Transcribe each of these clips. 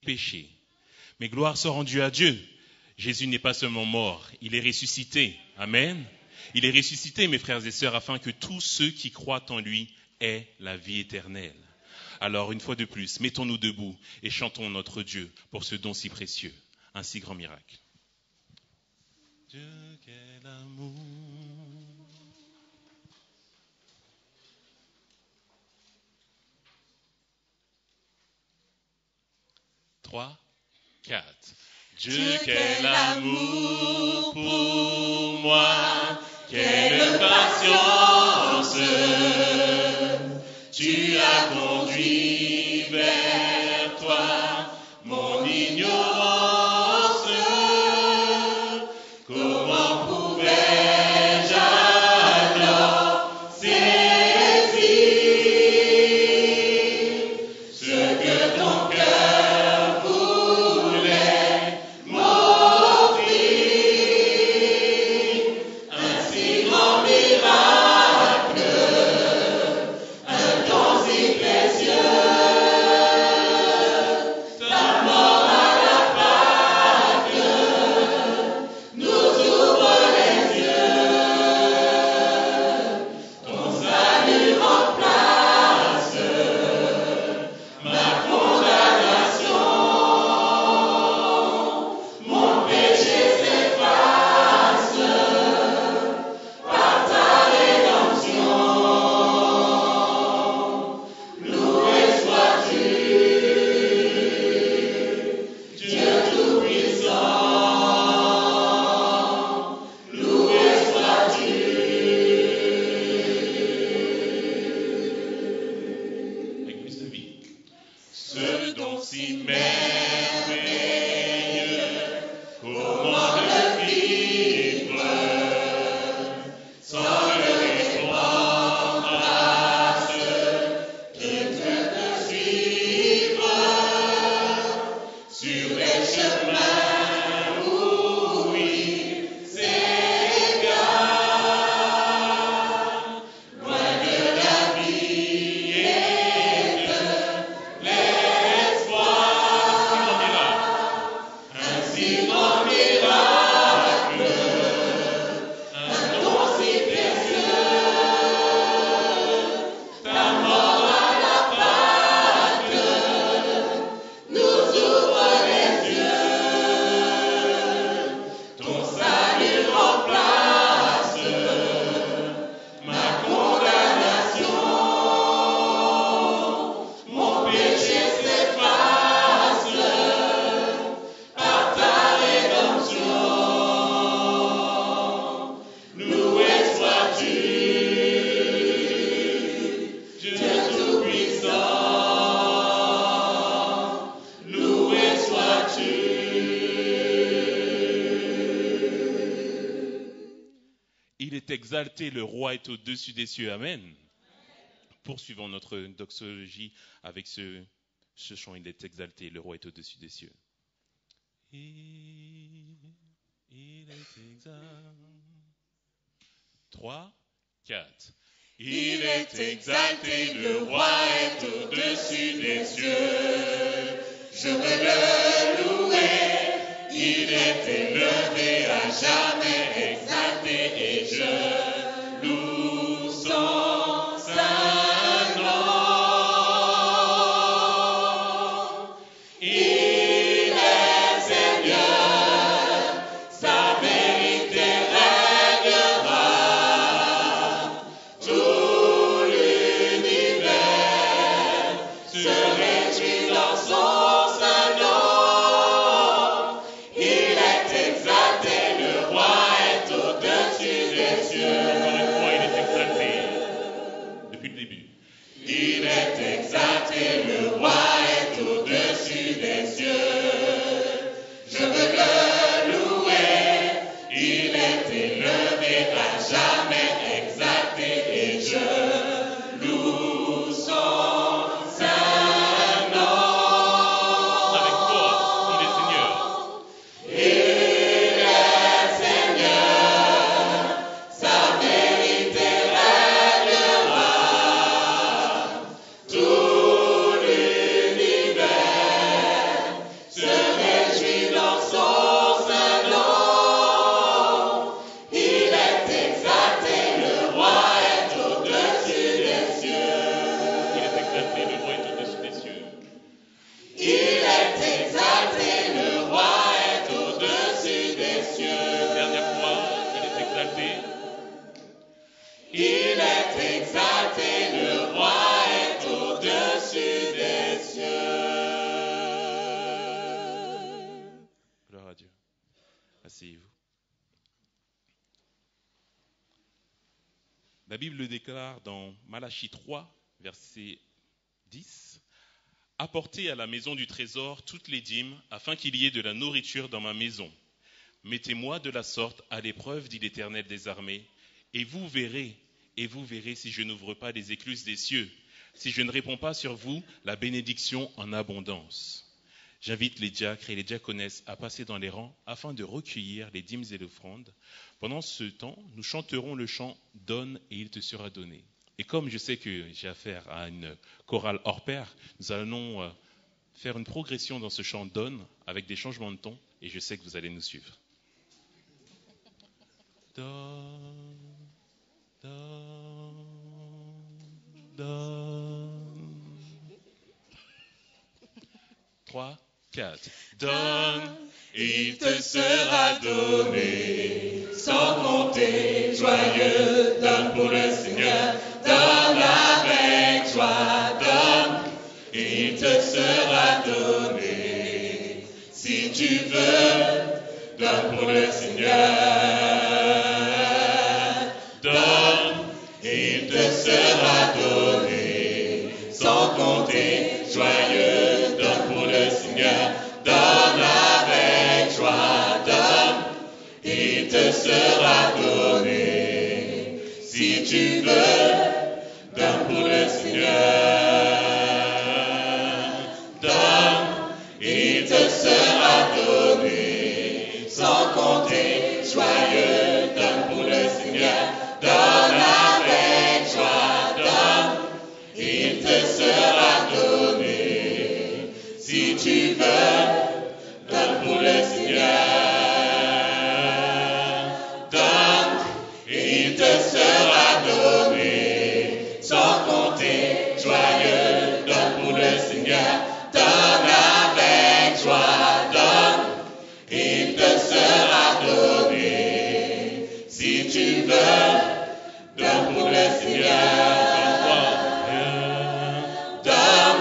péchés. Mais gloire soit rendue à Dieu. Jésus n'est pas seulement mort, il est ressuscité. Amen. Il est ressuscité, mes frères et sœurs, afin que tous ceux qui croient en lui aient la vie éternelle. Alors, une fois de plus, mettons-nous debout et chantons notre Dieu pour ce don si précieux, un si grand miracle. Dieu, quel amour. 3, 4. Dieu, quel amour pour moi, quelle patience, tu as conduit vers toi mon ignorance. Comment pouvais-je alors saisir ce que ton cœur voulait m'offrir? Un si grand miracle, un don si précieux, ta mort à la Pâque nous ouvre les yeux. Ton salut remplace ma condamnation, mon péché s'efface par ta rédemption. Loué sois-tu, Dieu Tout-Puissant. Loué sois-tu. Avec plus de vie. Ce don si merveilleux, comment le vivre sans le répandre à ceux qui veulent te suivre sur les chemins où ils s'égarent, loin de la vie et de l'espoir. Un si grand miracle, un don si précieux, ta mort à la Pâque nous ouvre les yeux. Ton salut remplace ma condamnation, mon péché s'efface par ta rédemption. Loué sois-tu, Dieu Tout-Puissant. Loué sois-tu. Il est exalté, le roi est au-dessus des cieux. Amen. Poursuivons notre doxologie avec ce chant. Il est exalté, le roi est au-dessus des cieux. Il est exalté. 3, 4. Il est exalté, le roi est au-dessus des cieux. Je veux le louer, il est élevé à jamais, exalté, et je loue son saint nom. Il est Seigneur, sa vérité régnera. Tout l'univers se réjouit dans son saint nom. Il est exalté, le roi est au-dessus des cieux. Asseyez-vous. La Bible le déclare dans Malachie 3, verset 10. « Apportez à la maison du trésor toutes les dîmes, afin qu'il y ait de la nourriture dans ma maison. Mettez-moi de la sorte à l'épreuve, dit l'Éternel des armées, et vous verrez si je n'ouvre pas les écluses des cieux, si je ne réponds pas sur vous la bénédiction en abondance. » J'invite les diacres et les diaconesses à passer dans les rangs afin de recueillir les dîmes et l'offrande. Pendant ce temps, nous chanterons le chant « Donne et il te sera donné ». Et comme je sais que j'ai affaire à une chorale hors pair, nous allons faire une progression dans ce chant « Donne » avec des changements de ton, et je sais que vous allez nous suivre. Donne, donne, donne. 3, 4. Donne, il te sera donné, sans compter, joyeux, donne pour le Seigneur, donne avec joie, donne, il te sera donné, si tu veux, donne pour le Seigneur, donne, il te sera donné, sans compter, joyeux, donne pour le Seigneur, donne avec joie, donne, il te sera donné, si tu veux, donne pour le Seigneur, donne, il te sera donné, sans compter, joyeux, donne pour le Seigneur, donne avec joie, donne, il te sera donné, si tu veux, donne pour le Seigneur, donne, il te sera donné, sans compter, joyeux, donne pour le Seigneur, donne avec joie, donne, il te sera donné, si tu veux, donne pour le Seigneur, donne,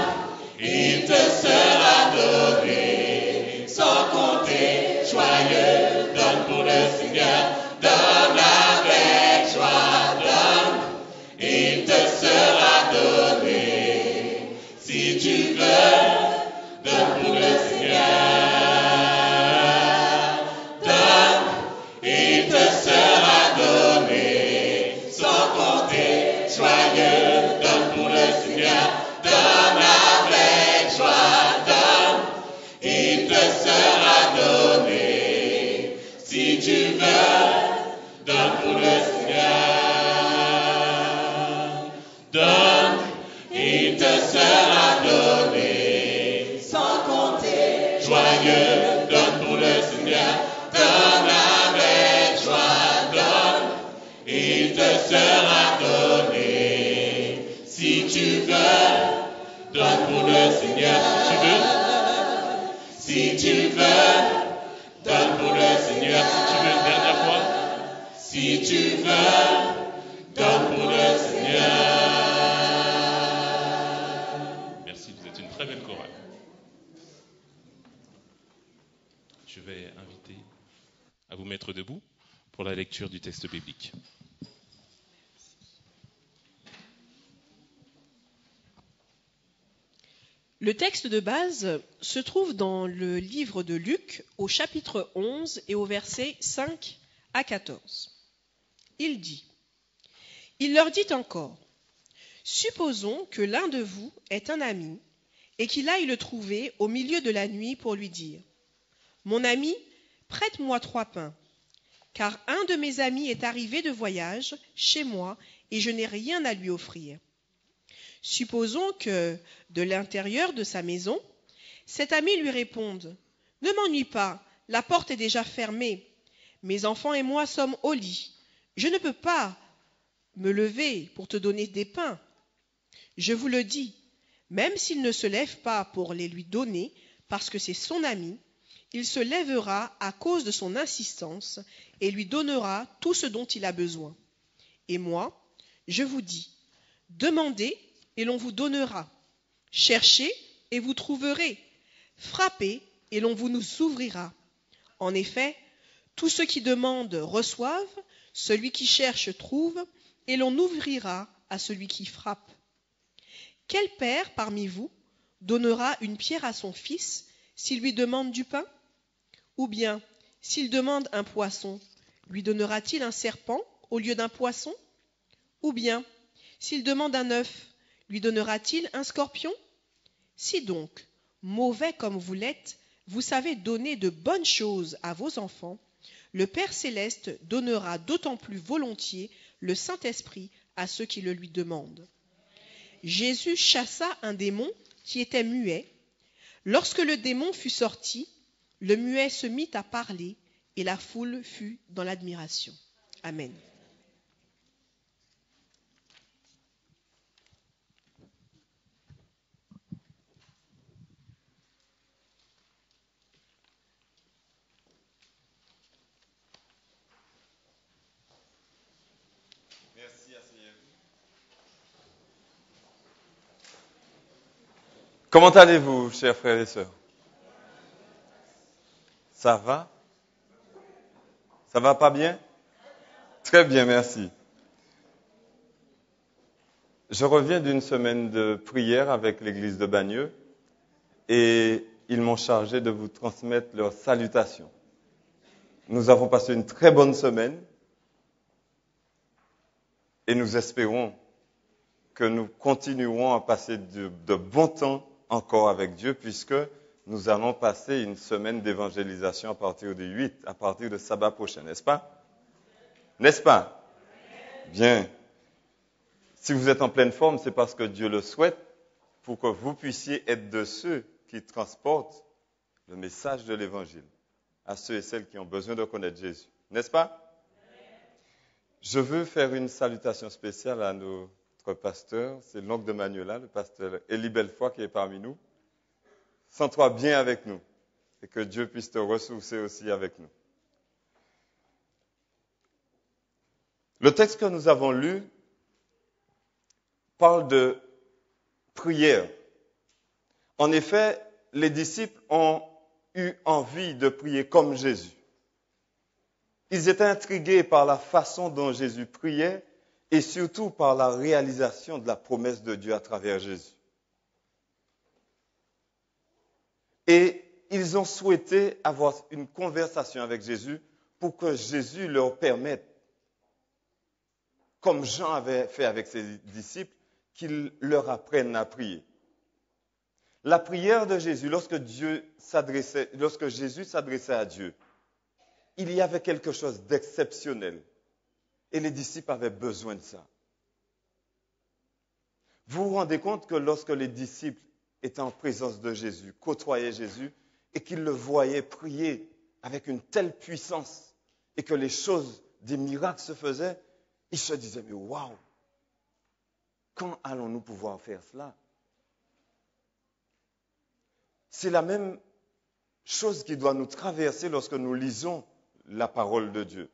il te sera donné, sans compter, joyeux, donne pour le Seigneur, donne avec joie, donne, il te sera donné, si tu veux, donne pour le Seigneur, donne, il te sera donné, sans compter, joyeux, donne pour le Seigneur, donne avec joie, donne, il te sera donné, si tu veux, donne pour le Seigneur, donne, il te sera donné, sans compter, joyeux, donne pour le Seigneur, donne avec joie, donne, il te sera donné, si tu veux, donne pour le Seigneur, si tu veux, donne pour le Seigneur, si tu veux, dernière fois, si tu veux, donne pour le Seigneur. Merci, vous êtes une très belle chorale. Je vais inviter à vous mettre debout pour la lecture du texte biblique. Le texte de base se trouve dans le livre de Luc au chapitre 11 et au verset 5 à 14. Il dit : Il leur dit encore : Supposons que l'un de vous est un ami et qu'il aille le trouver au milieu de la nuit pour lui dire : Mon ami, prête-moi 3 pains, car un de mes amis est arrivé de voyage chez moi et je n'ai rien à lui offrir. Supposons que, de l'intérieur de sa maison, cet ami lui réponde : Ne m'ennuie pas, la porte est déjà fermée. Mes enfants et moi sommes au lit. Je ne peux pas me lever pour te donner des pains. Je vous le dis, même s'il ne se lève pas pour les lui donner, parce que c'est son ami, il se lèvera à cause de son insistance et lui donnera tout ce dont il a besoin. Et moi, je vous dis, demandez et l'on vous donnera. Cherchez et vous trouverez. Frappez et l'on vous nous ouvrira. En effet, Tous ceux qui demandent reçoivent, celui qui cherche trouve, et l'on ouvrira à celui qui frappe. Quel père parmi vous donnera une pierre à son fils s'il lui demande du pain? Ou bien, s'il demande un poisson, lui donnera-t-il un serpent au lieu d'un poisson? Ou bien, s'il demande un œuf, lui donnera-t-il un scorpion? Si donc, mauvais comme vous l'êtes, vous savez donner de bonnes choses à vos enfants, le Père céleste donnera d'autant plus volontiers le Saint-Esprit à ceux qui le lui demandent. Jésus chassa un démon qui était muet. Lorsque le démon fut sorti, le muet se mit à parler et la foule fut dans l'admiration. Amen. Merci, asseyez-vous. Comment allez-vous, chers frères et sœurs? Ça va? Ça va pas bien? Très bien, merci. Je reviens d'une semaine de prière avec l'église de Bagneux et ils m'ont chargé de vous transmettre leurs salutations. Nous avons passé une très bonne semaine et nous espérons que nous continuerons à passer de bons temps encore avec Dieu puisque nous allons passer une semaine d'évangélisation à partir du 8, à partir de sabbat prochain, n'est-ce pas? N'est-ce pas? Bien. Si vous êtes en pleine forme, c'est parce que Dieu le souhaite pour que vous puissiez être de ceux qui transportent le message de l'Évangile à ceux et celles qui ont besoin de connaître Jésus. N'est-ce pas? Je veux faire une salutation spéciale à notre pasteur, c'est l'oncle de Manuela, le pasteur Élie Bellefoy qui est parmi nous. Sens-toi bien avec nous et que Dieu puisse te ressourcer aussi avec nous. Le texte que nous avons lu parle de prière. En effet, les disciples ont eu envie de prier comme Jésus. Ils étaient intrigués par la façon dont Jésus priait et surtout par la réalisation de la promesse de Dieu à travers Jésus. Et ils ont souhaité avoir une conversation avec Jésus pour que Jésus leur permette, comme Jean avait fait avec ses disciples, qu'il leur apprenne à prier. La prière de Jésus, lorsque Jésus s'adressait à Dieu, il y avait quelque chose d'exceptionnel. Et les disciples avaient besoin de ça. Vous vous rendez compte que lorsque les disciples étaient en présence de Jésus, côtoyaient Jésus, et qu'ils le voyaient prier avec une telle puissance, et que les choses, des miracles se faisaient, ils se disaient, mais waouh, quand allons-nous pouvoir faire cela? C'est la même chose qui doit nous traverser lorsque nous lisons la parole de Dieu.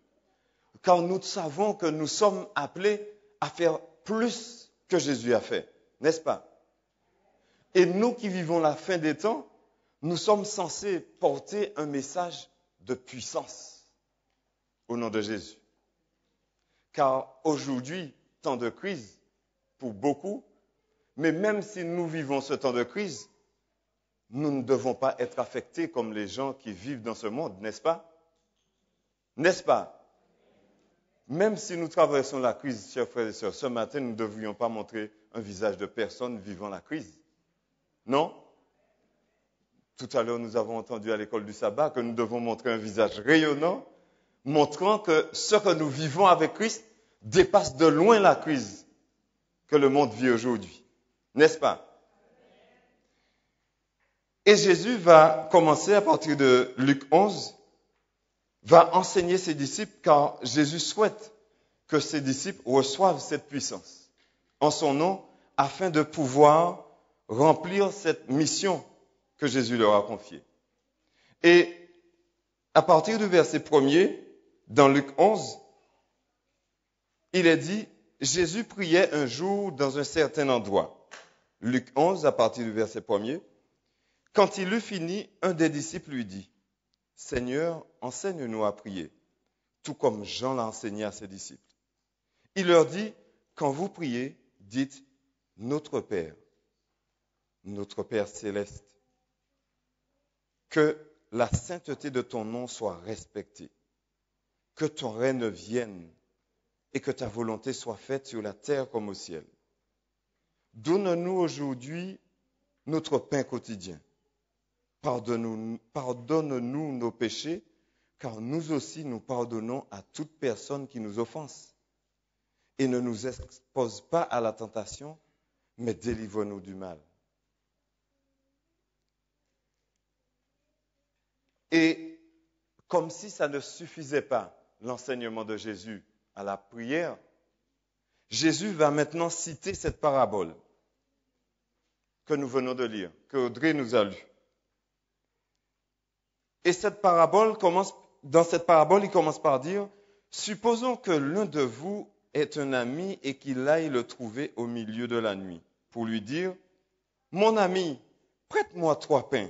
Car nous savons que nous sommes appelés à faire plus que Jésus a fait, n'est-ce pas? Et nous qui vivons la fin des temps, nous sommes censés porter un message de puissance au nom de Jésus. Car aujourd'hui, temps de crise pour beaucoup, mais même si nous vivons ce temps de crise, nous ne devons pas être affectés comme les gens qui vivent dans ce monde, n'est-ce pas? N'est-ce pas? Même si nous traversons la crise, chers frères et sœurs, ce matin, nous ne devrions pas montrer un visage de personne vivant la crise. Non? Tout à l'heure, nous avons entendu à l'école du sabbat que nous devons montrer un visage rayonnant, montrant que ce que nous vivons avec Christ dépasse de loin la crise que le monde vit aujourd'hui. N'est-ce pas? Et Jésus va commencer à partir de Luc 11, va enseigner ses disciples car Jésus souhaite que ses disciples reçoivent cette puissance en son nom afin de pouvoir remplir cette mission que Jésus leur a confiée. Et à partir du verset 1er, dans Luc 11, il est dit, Jésus priait un jour dans un certain endroit. Luc 11, à partir du verset 1er, quand il eut fini, un des disciples lui dit, Seigneur, enseigne-nous à prier, tout comme Jean l'a enseigné à ses disciples. Il leur dit, quand vous priez, dites notre Père céleste, que la sainteté de ton nom soit respectée, que ton règne vienne et que ta volonté soit faite sur la terre comme au ciel. Donne-nous aujourd'hui notre pain quotidien. Pardonne-nous nos péchés, car nous aussi nous pardonnons à toute personne qui nous offense. Et ne nous expose pas à la tentation, mais délivre-nous du mal. Et comme si ça ne suffisait pas, l'enseignement de Jésus à la prière, Jésus va maintenant citer cette parabole que nous venons de lire, que Audrey nous a lue. Et dans cette parabole, il commence par dire, supposons que l'un de vous ait un ami et qu'il aille le trouver au milieu de la nuit pour lui dire, mon ami, prête-moi 3 pains,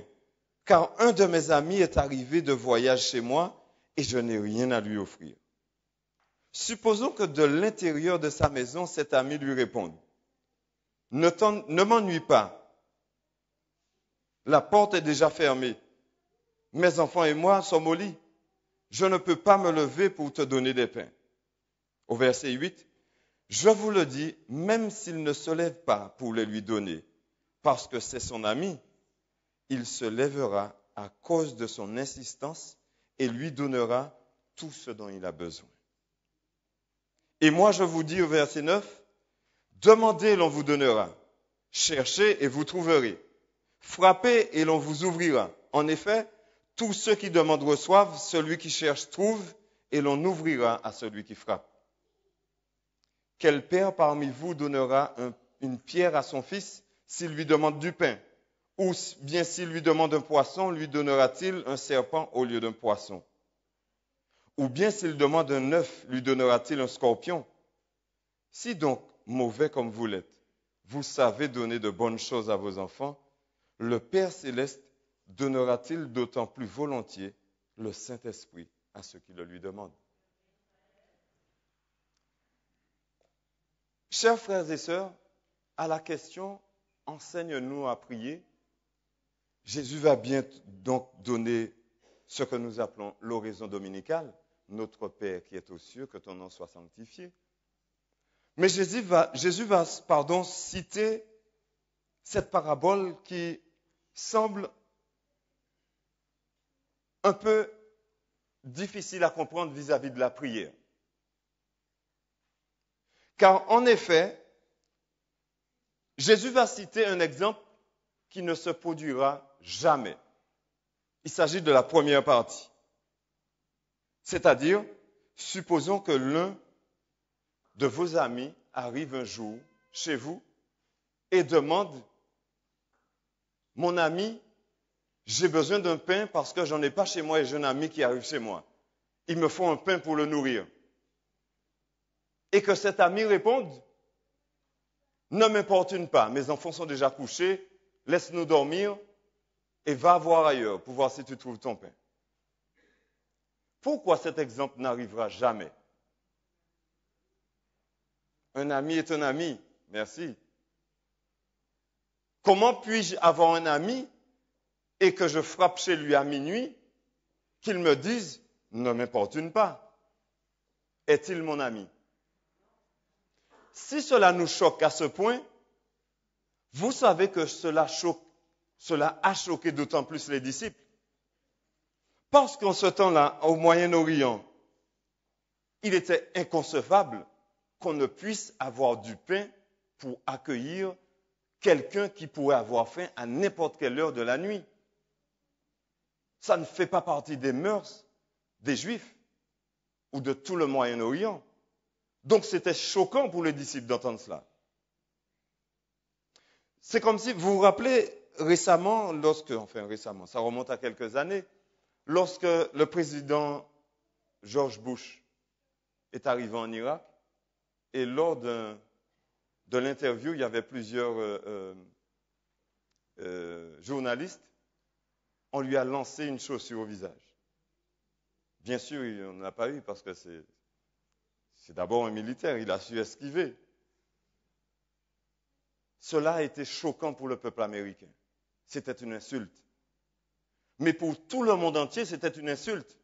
car un de mes amis est arrivé de voyage chez moi et je n'ai rien à lui offrir. Supposons que de l'intérieur de sa maison, cet ami lui réponde, ne m'ennuie pas, la porte est déjà fermée, mes enfants et moi sommes au lit, je ne peux pas me lever pour te donner des pains. Au verset 8, je vous le dis, même s'il ne se lève pas pour les lui donner, parce que c'est son ami, il se lèvera à cause de son insistance et lui donnera tout ce dont il a besoin. Et moi, je vous dis au verset 9, demandez et l'on vous donnera, cherchez et vous trouverez, frappez et l'on vous ouvrira. En effet, tous ceux qui demandent reçoivent, celui qui cherche trouve et l'on ouvrira à celui qui frappe. Quel père parmi vous donnera une pierre à son fils s'il lui demande du pain? Ou bien s'il lui demande un poisson, lui donnera-t-il un serpent au lieu d'un poisson? Ou bien s'il demande un œuf, lui donnera-t-il un scorpion? Si donc, mauvais comme vous l'êtes, vous savez donner de bonnes choses à vos enfants, le Père céleste donnera-t-il d'autant plus volontiers le Saint-Esprit à ceux qui le lui demandent? Chers frères et sœurs, à la question « Enseigne-nous à prier », Jésus va bien donc donner ce que nous appelons l'oraison dominicale, notre Père qui est aux cieux, que ton nom soit sanctifié. Mais Jésus va citer cette parabole qui semble un peu difficile à comprendre vis-à-vis de la prière. Car en effet, Jésus va citer un exemple qui ne se produira jamais. Il s'agit de la première partie. C'est-à-dire, supposons que l'un de vos amis arrive un jour chez vous et demande, mon ami, j'ai besoin d'un pain parce que j'en ai pas chez moi et j'ai un ami qui arrive chez moi. Il me faut un pain pour le nourrir. Et que cet ami réponde, ne m'importune pas, mes enfants sont déjà couchés, laisse-nous dormir et va voir ailleurs pour voir si tu trouves ton pain. Pourquoi cet exemple n'arrivera jamais? Un ami est un ami, merci. Comment puis-je avoir un ami et que je frappe chez lui à minuit, qu'il me dise, ne m'importune pas? Est-il mon ami? Si cela nous choque à ce point, vous savez que cela a choqué d'autant plus les disciples. Parce qu'en ce temps-là, au Moyen-Orient, il était inconcevable qu'on ne puisse avoir du pain pour accueillir quelqu'un qui pourrait avoir faim à n'importe quelle heure de la nuit. Ça ne fait pas partie des mœurs des Juifs ou de tout le Moyen-Orient. Donc c'était choquant pour les disciples d'entendre cela. C'est comme si, vous vous rappelez récemment, ça remonte à quelques années, lorsque le président George Bush est arrivé en Irak, et lors de l'interview, il y avait plusieurs journalistes, on lui a lancé une chaussure au visage. Bien sûr, il n'en a pas eu parce que c'est d'abord un militaire, il a su esquiver. Cela a été choquant pour le peuple américain. C'était une insulte. Mais pour tout le monde entier, c'était une insulte.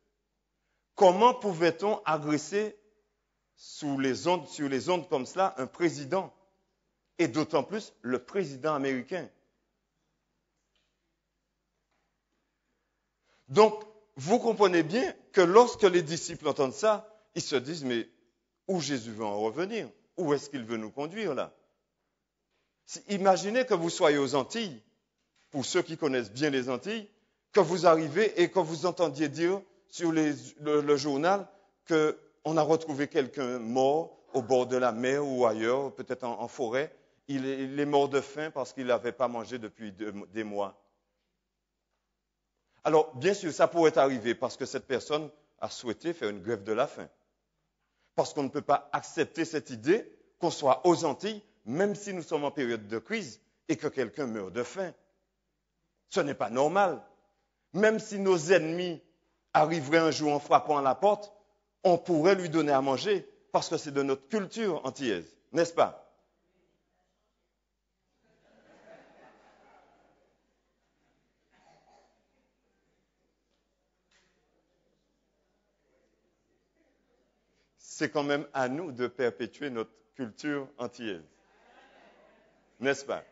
Comment pouvait-on agresser sur les ondes comme cela un président? Et d'autant plus le président américain. Donc, vous comprenez bien que lorsque les disciples entendent ça, ils se disent, mais où Jésus veut en revenir? Où est-ce qu'il veut nous conduire là? Imaginez que vous soyez aux Antilles, pour ceux qui connaissent bien les Antilles, que vous arrivez et que vous entendiez dire sur le journal qu'on a retrouvé quelqu'un mort au bord de la mer ou ailleurs, peut-être en forêt. Il est mort de faim parce qu'il n'avait pas mangé depuis des mois. Alors, bien sûr, ça pourrait arriver parce que cette personne a souhaité faire une grève de la faim. Parce qu'on ne peut pas accepter cette idée qu'on soit aux Antilles, même si nous sommes en période de crise, et que quelqu'un meurt de faim. Ce n'est pas normal. Même si nos ennemis arriveraient un jour en frappant à la porte, on pourrait lui donner à manger, parce que c'est de notre culture antillaise, n'est-ce pas? C'est quand même à nous de perpétuer notre culture antillaise. N'est-ce pas?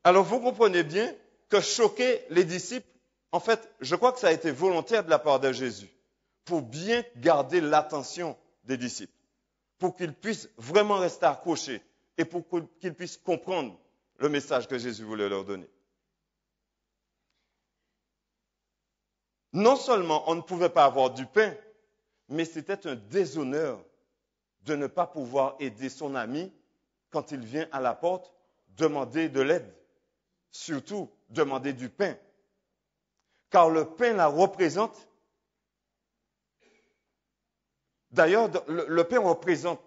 Alors vous comprenez bien que choquer les disciples, en fait, je crois que ça a été volontaire de la part de Jésus, pour bien garder l'attention des disciples, pour qu'ils puissent vraiment rester accrochés et pour qu'ils puissent comprendre le message que Jésus voulait leur donner. Non seulement on ne pouvait pas avoir du pain, mais c'était un déshonneur de ne pas pouvoir aider son ami quand il vient à la porte demander de l'aide, surtout demander du pain. Car le pain la représente. D'ailleurs, le pain représente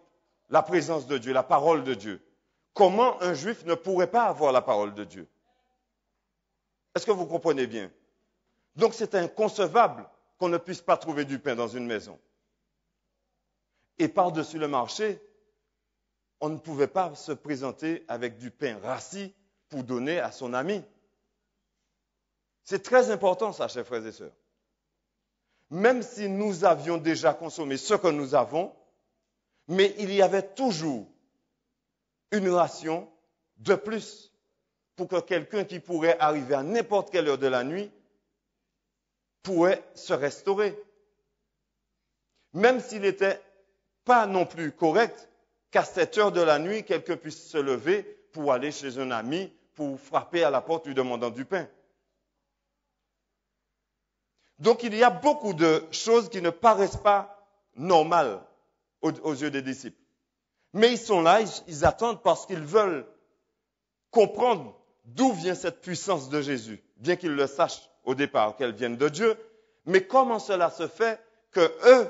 la présence de Dieu, la parole de Dieu. Comment un juif ne pourrait pas avoir la parole de Dieu? Est-ce que vous comprenez bien? Donc c'est inconcevable qu'on ne puisse pas trouver du pain dans une maison. Et par-dessus le marché, on ne pouvait pas se présenter avec du pain rassis pour donner à son ami. C'est très important ça, chers frères et sœurs. Même si nous avions déjà consommé ce que nous avons, mais il y avait toujours une ration de plus pour que quelqu'un qui pourrait arriver à n'importe quelle heure de la nuit pourrait se restaurer. Même s'il n'était pas non plus correct qu'à 7 heures de la nuit, quelqu'un puisse se lever pour aller chez un ami, pour frapper à la porte lui demandant du pain. Donc il y a beaucoup de choses qui ne paraissent pas normales aux yeux des disciples. Mais ils sont là, ils attendent parce qu'ils veulent comprendre d'où vient cette puissance de Jésus, bien qu'ils le sachent au départ qu'elle vienne de Dieu. Mais comment cela se fait que eux,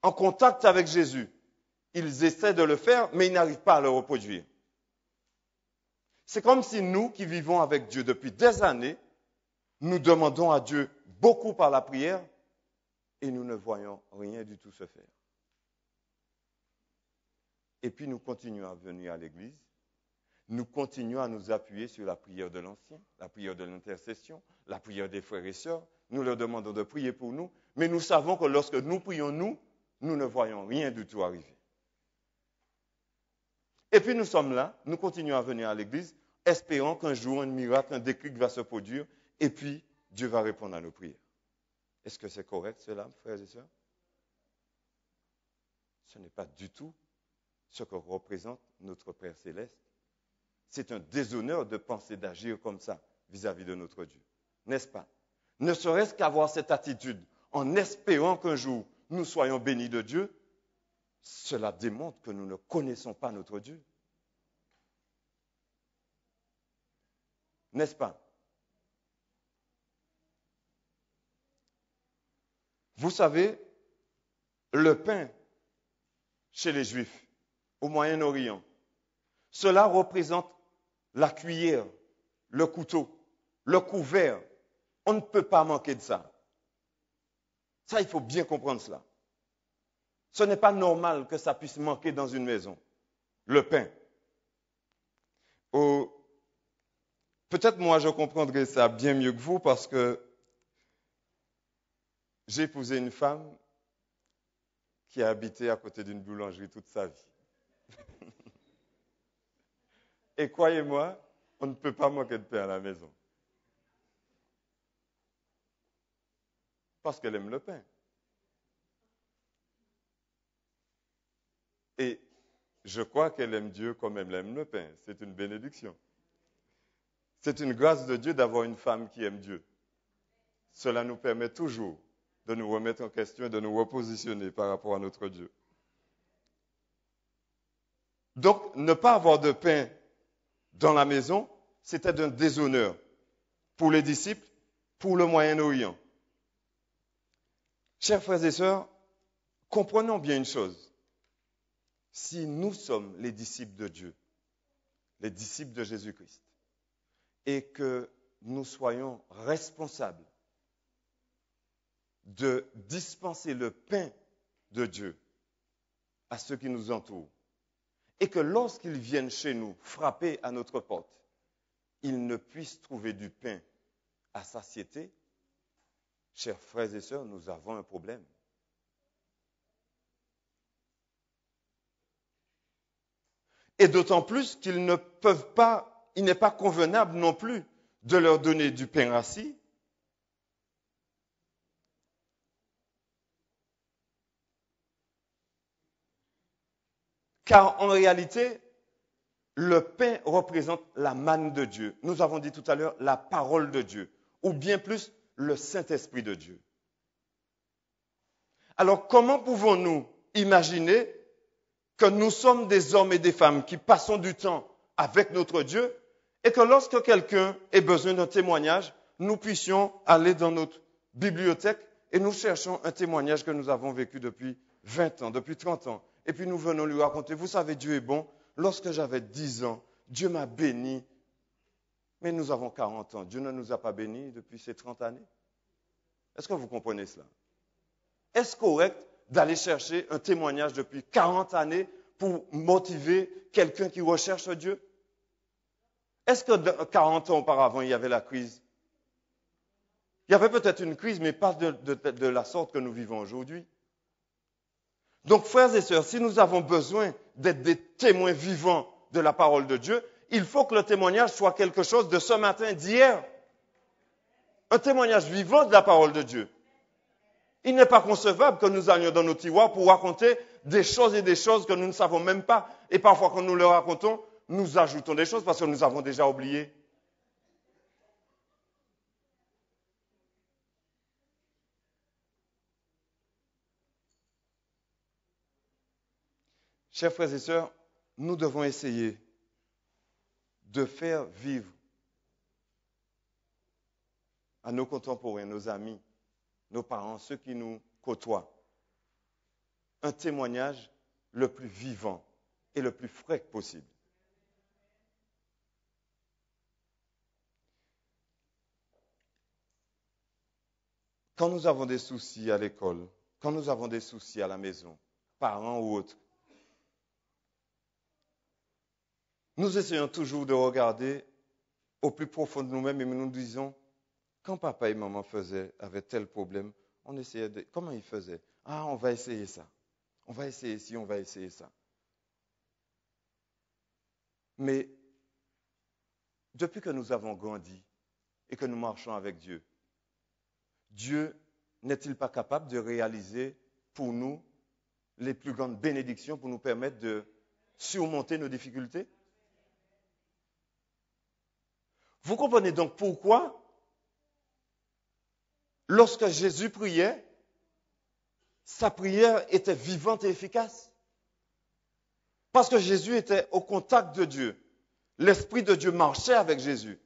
en contact avec Jésus, ils essaient de le faire, mais ils n'arrivent pas à le reproduire. C'est comme si nous, qui vivons avec Dieu depuis des années, nous demandons à Dieu beaucoup par la prière et nous ne voyons rien du tout se faire. Et puis nous continuons à venir à l'église, nous continuons à nous appuyer sur la prière de l'ancien, la prière de l'intercession, la prière des frères et sœurs. Nous leur demandons de prier pour nous, mais nous savons que lorsque nous prions, nous ne voyons rien du tout arriver. Et puis nous sommes là, nous continuons à venir à l'église, espérant qu'un jour, un miracle, un déclic va se produire, et puis Dieu va répondre à nos prières. Est-ce que c'est correct cela, frères et sœurs? Ce n'est pas du tout ce que représente notre Père Céleste. C'est un déshonneur de penser d'agir comme ça vis-à-vis de notre Dieu. N'est-ce pas? Ne serait-ce qu'avoir cette attitude en espérant qu'un jour nous soyons bénis de Dieu, cela démontre que nous ne connaissons pas notre Dieu. N'est-ce pas? Vous savez, le pain chez les Juifs au Moyen-Orient, cela représente la cuillère, le couteau, le couvert. On ne peut pas manquer de ça. Ça, il faut bien comprendre cela. Ce n'est pas normal que ça puisse manquer dans une maison. Le pain. Peut-être moi, je comprendrais ça bien mieux que vous parce que j'ai épousé une femme qui a habité à côté d'une boulangerie toute sa vie. Et croyez-moi, on ne peut pas manquer de pain à la maison. Parce qu'elle aime le pain. Et je crois qu'elle aime Dieu comme elle aime le pain. C'est une bénédiction. C'est une grâce de Dieu d'avoir une femme qui aime Dieu. Cela nous permet toujours de nous remettre en question et de nous repositionner par rapport à notre Dieu. Donc, ne pas avoir de pain dans la maison, c'était un déshonneur pour les disciples, pour le Moyen-Orient. Chers frères et sœurs, comprenons bien une chose. Si nous sommes les disciples de Dieu, les disciples de Jésus-Christ, et que nous soyons responsables de dispenser le pain de Dieu à ceux qui nous entourent, et que lorsqu'ils viennent chez nous frapper à notre porte, ils ne puissent trouver du pain à satiété, chers frères et sœurs, nous avons un problème. Et d'autant plus qu'ils ne peuvent pas, il n'est pas convenable non plus de leur donner du pain rassis. Car en réalité, le pain représente la manne de Dieu. Nous avons dit tout à l'heure la parole de Dieu, ou bien plus le Saint-Esprit de Dieu. Alors comment pouvons-nous imaginer que nous sommes des hommes et des femmes qui passons du temps avec notre Dieu et que lorsque quelqu'un ait besoin d'un témoignage, nous puissions aller dans notre bibliothèque et nous cherchons un témoignage que nous avons vécu depuis 20 ans, depuis 30 ans. Et puis nous venons lui raconter, vous savez, Dieu est bon. Lorsque j'avais 10 ans, Dieu m'a béni. Mais nous avons 40 ans. Dieu ne nous a pas bénis depuis ces 30 années. Est-ce que vous comprenez cela? Est-ce correct d'aller chercher un témoignage depuis 40 années pour motiver quelqu'un qui recherche Dieu? Est-ce que 40 ans auparavant, il y avait la crise? Il y avait peut-être une crise, mais pas de la sorte que nous vivons aujourd'hui. Donc, frères et sœurs, si nous avons besoin d'être des témoins vivants de la parole de Dieu, il faut que le témoignage soit quelque chose de ce matin, d'hier. Un témoignage vivant de la parole de Dieu. Il n'est pas concevable que nous allions dans nos tiroirs pour raconter des choses et des choses que nous ne savons même pas. Et parfois, quand nous le racontons, nous ajoutons des choses parce que nous avons déjà oublié. Chers frères et sœurs, nous devons essayer de faire vivre à nos contemporains, nos amis, nos parents, ceux qui nous côtoient, un témoignage le plus vivant et le plus frais possible. Quand nous avons des soucis à l'école, quand nous avons des soucis à la maison, parents ou autres, nous essayons toujours de regarder au plus profond de nous-mêmes et nous nous disons, quand papa et maman avaient tel problème, on essayait de... Comment ils faisaient? Ah, on va essayer ça. On va essayer ci, on va essayer ça. Mais depuis que nous avons grandi et que nous marchons avec Dieu, Dieu n'est-il pas capable de réaliser pour nous les plus grandes bénédictions pour nous permettre de surmonter nos difficultés? Vous comprenez donc pourquoi, lorsque Jésus priait, sa prière était vivante et efficace? Parce que Jésus était au contact de Dieu. L'Esprit de Dieu marchait avec Jésus.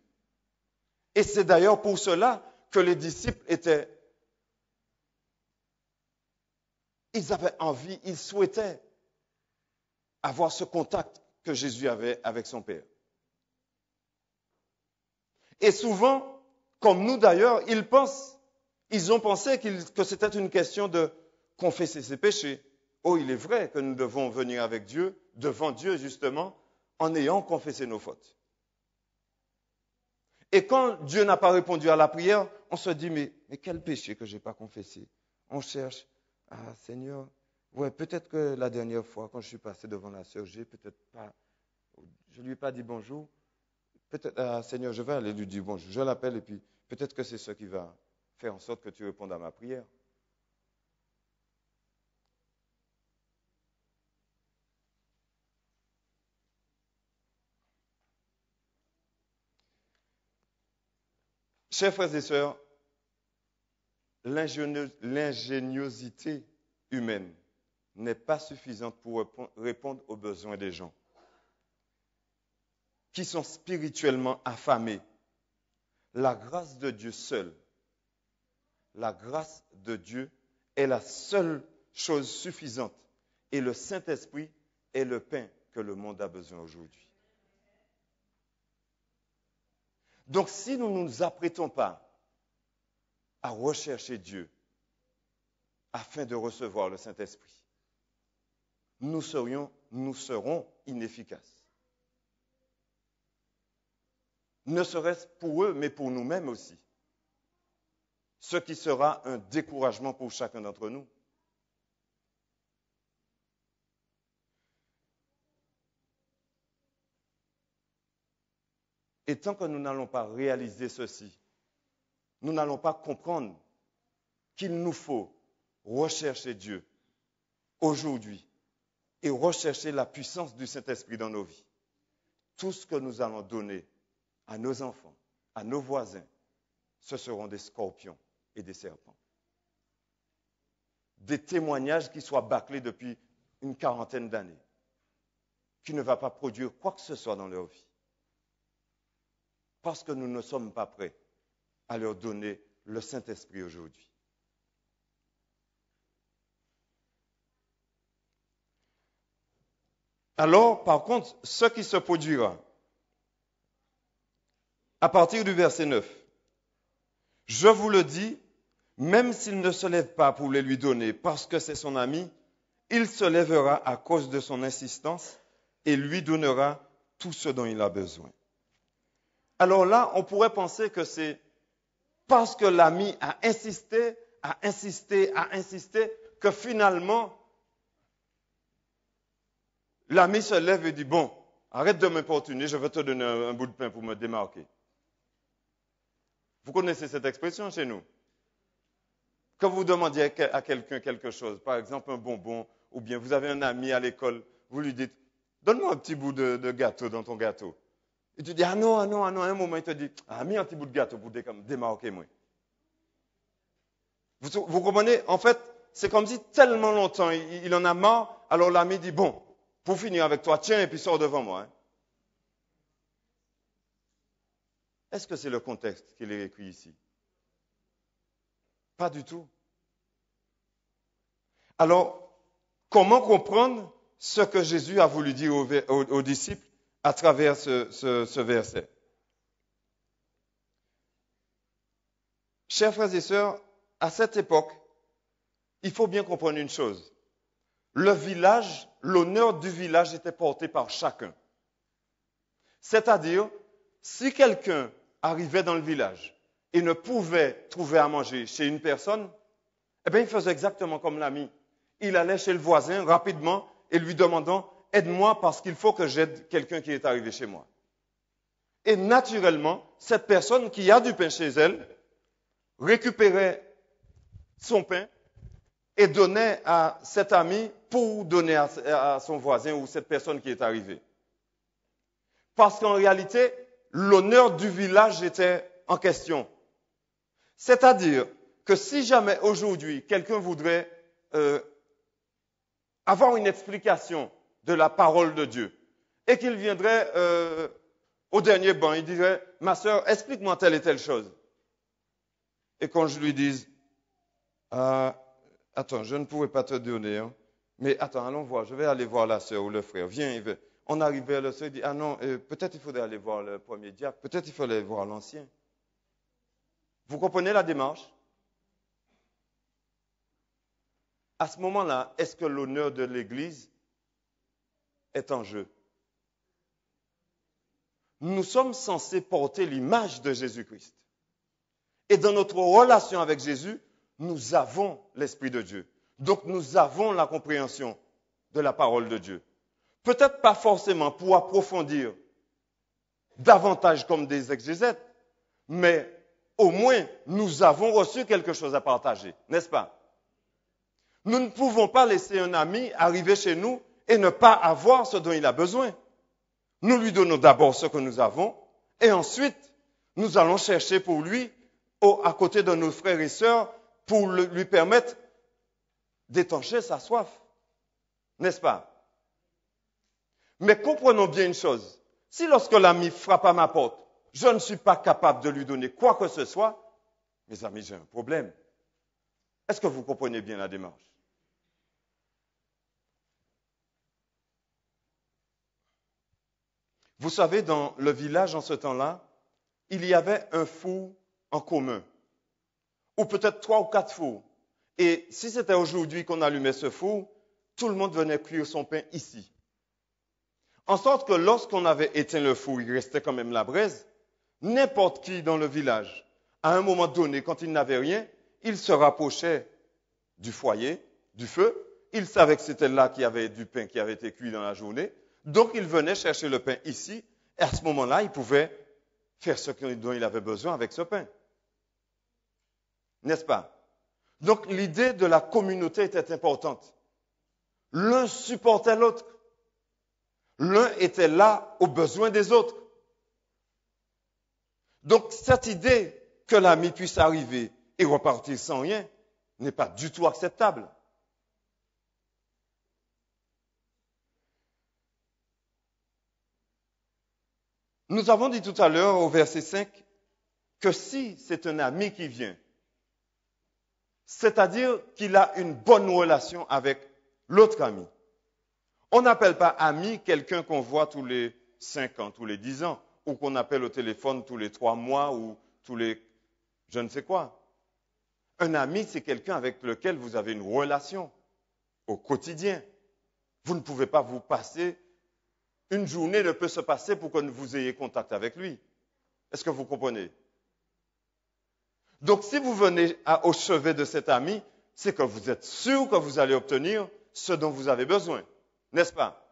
Et c'est d'ailleurs pour cela que les disciples ils avaient envie, ils souhaitaient avoir ce contact que Jésus avait avec son Père. Et souvent, comme nous d'ailleurs, ils pensent Ils ont pensé que c'était une question de confesser ses péchés. Oh, il est vrai que nous devons venir avec Dieu, devant Dieu justement, en ayant confessé nos fautes. Et quand Dieu n'a pas répondu à la prière, on se dit, mais quel péché que je n'ai pas confessé? On cherche, ah Seigneur, ouais, peut-être que la dernière fois, quand je suis passé devant la sœur, je ne lui ai pas dit bonjour. Peut-être, ah Seigneur, je vais aller lui dire bonjour. Je l'appelle et puis peut-être que c'est ce qui va faire en sorte que tu répondes à ma prière. Chers frères et sœurs, l'ingéniosité humaine n'est pas suffisante pour répondre aux besoins des gens qui sont spirituellement affamés. La grâce de Dieu seule, la grâce de Dieu est la seule chose suffisante et le Saint-Esprit est le pain que le monde a besoin aujourd'hui. Donc si nous ne nous apprêtons pas à rechercher Dieu afin de recevoir le Saint-Esprit, nous serons inefficaces. Ne serait-ce pour eux, mais pour nous-mêmes aussi. Ce qui sera un découragement pour chacun d'entre nous. Et tant que nous n'allons pas réaliser ceci, nous n'allons pas comprendre qu'il nous faut rechercher Dieu aujourd'hui et rechercher la puissance du Saint-Esprit dans nos vies. Tout ce que nous allons donner à nos enfants, à nos voisins, ce seront des scorpions et des serpents. Des témoignages qui soient bâclés depuis une quarantaine d'années, qui ne va pas produire quoi que ce soit dans leur vie. Parce que nous ne sommes pas prêts à leur donner le Saint-Esprit aujourd'hui. Alors, par contre, ce qui se produira, à partir du verset 9, je vous le dis, même s'il ne se lève pas pour les lui donner parce que c'est son ami, il se lèvera à cause de son insistance et lui donnera tout ce dont il a besoin. Alors là, on pourrait penser que c'est parce que l'ami a insisté, que finalement, l'ami se lève et dit, bon, arrête de m'importuner, je vais te donner un bout de pain pour me démarquer. Vous connaissez cette expression chez nous? Quand vous demandiez à quelqu'un quelque chose, par exemple un bonbon, ou bien vous avez un ami à l'école, vous lui dites, donne-moi un petit bout de gâteau dans ton gâteau. Et tu dis, ah non, à un moment, il te dit, ah, mis un petit bout de gâteau pour démarquer moi. Vous comprenez? En fait, c'est comme si tellement longtemps, il en a marre, alors l'ami dit, bon, pour finir avec toi, tiens, et puis sors devant moi. Hein. Est-ce que c'est le contexte qu'il est écrit ici? Pas du tout. Alors, comment comprendre ce que Jésus a voulu dire aux disciples à travers ce verset? Chers frères et sœurs, à cette époque, il faut bien comprendre une chose. Le village, l'honneur du village était porté par chacun. C'est-à-dire, si quelqu'un arrivait dans le village et ne pouvait trouver à manger chez une personne, eh bien, il faisait exactement comme l'ami. Il allait chez le voisin rapidement et lui demandant « Aide-moi parce qu'il faut que j'aide quelqu'un qui est arrivé chez moi. » Et naturellement, cette personne qui a du pain chez elle récupérait son pain et donnait à cet ami pour donner à son voisin ou cette personne qui est arrivée. Parce qu'en réalité, l'honneur du village était en question. C'est-à-dire que si jamais aujourd'hui quelqu'un voudrait avoir une explication de la parole de Dieu et qu'il viendrait au dernier banc, il dirait « Ma sœur, explique-moi telle et telle chose. » Et quand je lui dise « Attends, je ne pourrais pas te donner, hein, mais attends, allons voir, je vais aller voir la sœur ou le frère. Viens, on arrive vers le sœur, il dit « Ah non, peut-être il faudrait aller voir le premier diacre, peut-être il faudrait aller voir l'ancien. » Vous comprenez la démarche? à ce moment-là, est-ce que l'honneur de l'Église est en jeu? Nous sommes censés porter l'image de Jésus-Christ. Et dans notre relation avec Jésus, nous avons l'Esprit de Dieu. Donc nous avons la compréhension de la parole de Dieu. Peut-être pas forcément pour approfondir davantage comme des exégètes, mais au moins nous avons reçu quelque chose à partager, n'est-ce pas? Nous ne pouvons pas laisser un ami arriver chez nous et ne pas avoir ce dont il a besoin. Nous lui donnons d'abord ce que nous avons et ensuite nous allons chercher pour lui, à côté de nos frères et sœurs, pour lui permettre d'étancher sa soif, n'est-ce pas? Mais comprenons bien une chose, si lorsque l'ami frappe à ma porte, je ne suis pas capable de lui donner quoi que ce soit, mes amis, j'ai un problème. Est-ce que vous comprenez bien la démarche? Vous savez, dans le village en ce temps-là, il y avait un four en commun, ou peut-être 3 ou 4 fours. Et si c'était aujourd'hui qu'on allumait ce four, tout le monde venait cuire son pain ici. En sorte que lorsqu'on avait éteint le four, il restait quand même la braise. N'importe qui dans le village, à un moment donné, quand il n'avait rien, il se rapprochait du foyer, du feu. Il savait que c'était là qu'il y avait du pain qui avait été cuit dans la journée. Donc, il venait chercher le pain ici. Et à ce moment-là, il pouvait faire ce dont il avait besoin avec ce pain. N'est-ce pas? Donc, l'idée de la communauté était importante. L'un supportait l'autre. L'un était là aux besoins des autres. Donc, cette idée que l'ami puisse arriver et repartir sans rien n'est pas du tout acceptable. Nous avons dit tout à l'heure au verset 5 que si c'est un ami qui vient, c'est-à-dire qu'il a une bonne relation avec l'autre ami. On n'appelle pas ami quelqu'un qu'on voit tous les 5 ans, tous les 10 ans, ou qu'on appelle au téléphone tous les 3 mois ou tous les je ne sais quoi. Un ami, c'est quelqu'un avec lequel vous avez une relation au quotidien. Vous ne pouvez pas vous passer, une journée ne peut se passer pour que vous ayez contact avec lui. Est-ce que vous comprenez? Donc, si vous venez au chevet de cet ami, c'est que vous êtes sûr que vous allez obtenir ce dont vous avez besoin, n'est-ce pas?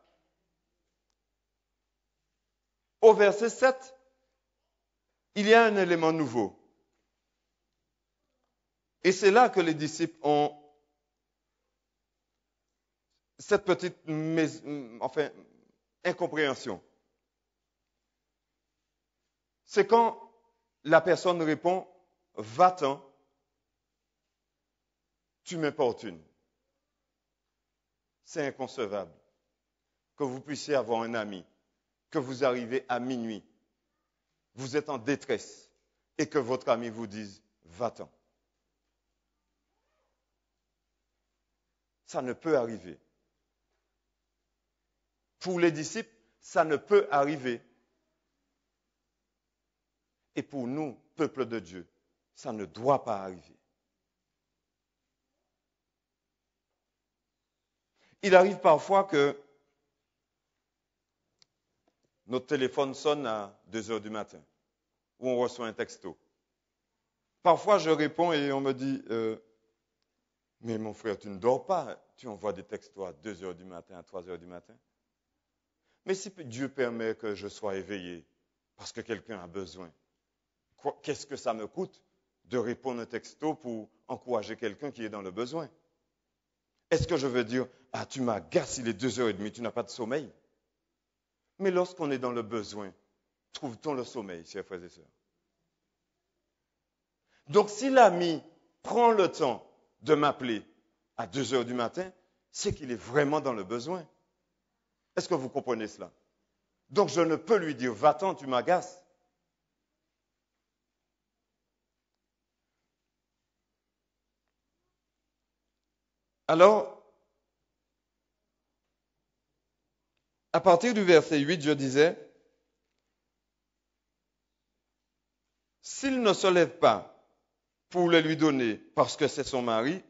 Au verset 7, il y a un élément nouveau. Et c'est là que les disciples ont cette petite incompréhension. C'est quand la personne répond « Va-t'en, tu m'importunes ». C'est inconcevable que vous puissiez avoir un ami, que vous arrivez à minuit, vous êtes en détresse et que votre ami vous dise « Va-t'en ». Ça ne peut arriver. Pour les disciples, ça ne peut arriver. Et pour nous, peuple de Dieu, ça ne doit pas arriver. Il arrive parfois que notre téléphone sonne à 2 heures du matin, ou on reçoit un texto. Parfois, je réponds et on me dit mais mon frère, tu ne dors pas, tu envoies des textos à 2 heures du matin, à 3 heures du matin. Mais si Dieu permet que je sois éveillé parce que quelqu'un a besoin, qu'est-ce que ça me coûte de répondre un texto pour encourager quelqu'un qui est dans le besoin? Est-ce que je veux dire, ah, tu m'agaces, il est 2h30, tu n'as pas de sommeil? Mais lorsqu'on est dans le besoin, trouve-t-on le sommeil, chers frères et sœurs? Donc si l'ami prend le temps de m'appeler à 2 heures du matin, c'est qu'il est vraiment dans le besoin. Est-ce que vous comprenez cela? Donc je ne peux lui dire, va-t'en, tu m'agaces. Alors, à partir du verset 8, je disais, s'il ne se lève pas pour le lui donner parce que c'est son ami,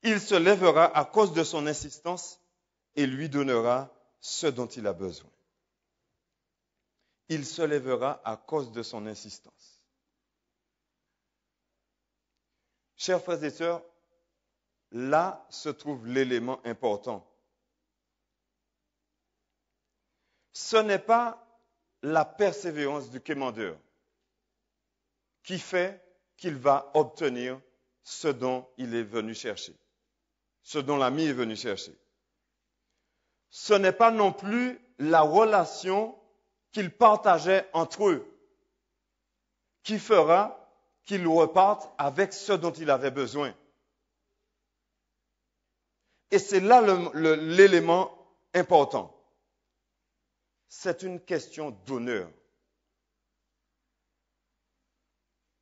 Il se lèvera à cause de son insistance et lui donnera ce dont il a besoin. Il se lèvera à cause de son insistance. Chers frères et sœurs, là se trouve l'élément important. Ce n'est pas la persévérance du quémandeur qui fait qu'il va obtenir ce dont il est venu chercher, ce dont l'ami est venu chercher. Ce n'est pas non plus la relation qu'ils partageaient entre eux qui fera qu'ils repartent avec ce dont il avait besoin. Et c'est là l'élément important. C'est une question d'honneur.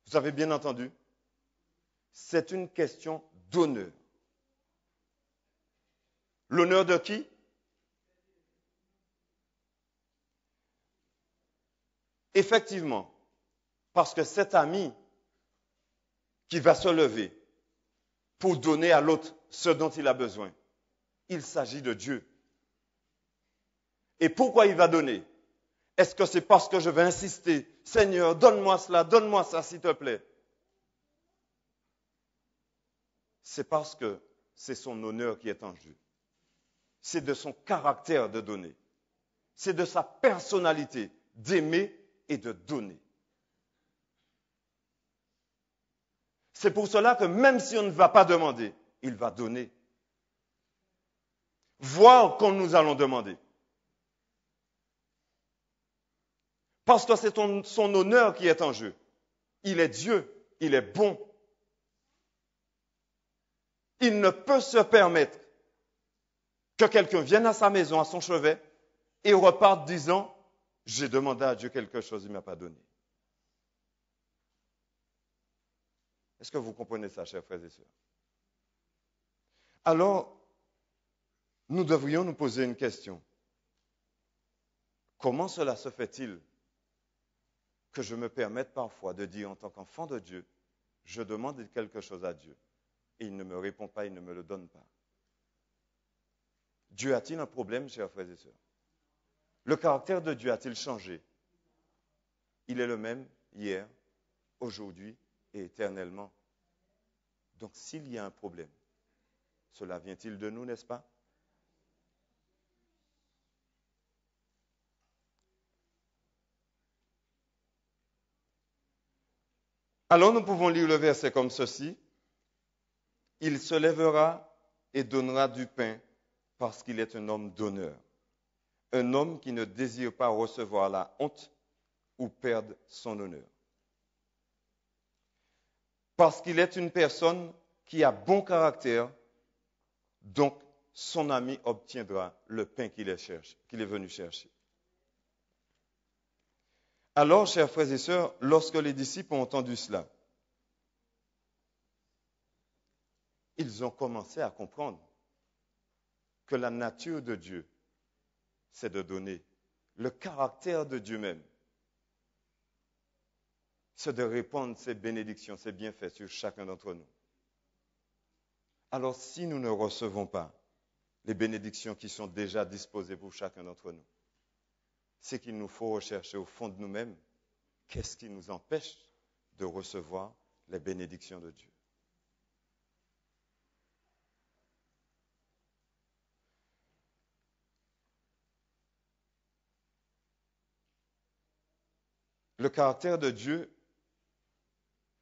Vous avez bien entendu? C'est une question d'honneur. L'honneur de qui? Effectivement, parce que cet ami qui va se lever pour donner à l'autre ce dont il a besoin, il s'agit de Dieu. Et pourquoi il va donner? Est-ce que c'est parce que je vais insister, Seigneur, donne-moi ça, s'il te plaît? C'est parce que c'est son honneur qui est en jeu. C'est de son caractère de donner. C'est de sa personnalité d'aimer et de donner. C'est pour cela que même si on ne va pas demander, il va donner. Voir quand nous allons demander. Parce que c'est son honneur qui est en jeu. Il est Dieu, il est bon. Il ne peut se permettre que quelqu'un vienne à sa maison, à son chevet, et reparte disant, j'ai demandé à Dieu quelque chose, il ne m'a pas donné. Est-ce que vous comprenez ça, chers frères et sœurs? Alors, nous devrions nous poser une question. Comment cela se fait-il que je me permette parfois de dire en tant qu'enfant de Dieu, je demande quelque chose à Dieu et il ne me répond pas, il ne me le donne pas? Dieu a-t-il un problème, chers frères et sœurs? Le caractère de Dieu a-t-il changé? Il est le même hier, aujourd'hui et éternellement. Donc s'il y a un problème, cela vient-il de nous, n'est-ce pas? Alors nous pouvons lire le verset comme ceci. Il se lèvera et donnera du pain parce qu'il est un homme d'honneur. Un homme qui ne désire pas recevoir la honte ou perdre son honneur. Parce qu'il est une personne qui a bon caractère, donc son ami obtiendra le pain qu'il est venu chercher. Alors, chers frères et sœurs, lorsque les disciples ont entendu cela, ils ont commencé à comprendre que la nature de Dieu, c'est de donner. Le caractère de Dieu même, c'est de répandre ses bénédictions, ses bienfaits sur chacun d'entre nous. Alors, si nous ne recevons pas les bénédictions qui sont déjà disposées pour chacun d'entre nous, c'est qu'il nous faut rechercher au fond de nous-mêmes qu'est-ce qui nous empêche de recevoir les bénédictions de Dieu. Le caractère de Dieu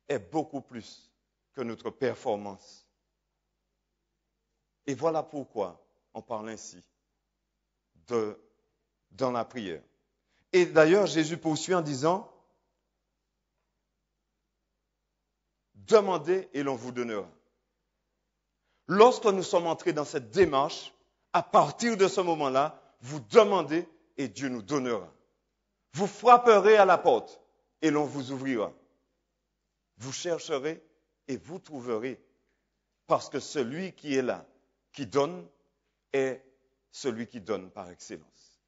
est beaucoup plus que notre performance. Et voilà pourquoi on parle ainsi dans la prière. Et d'ailleurs, Jésus poursuit en disant, demandez et l'on vous donnera. Lorsque nous sommes entrés dans cette démarche, à partir de ce moment-là, vous demandez et Dieu nous donnera. Vous frapperez à la porte et l'on vous ouvrira. Vous chercherez et vous trouverez. Parce que celui qui est là, qui donne, est celui qui donne par excellence.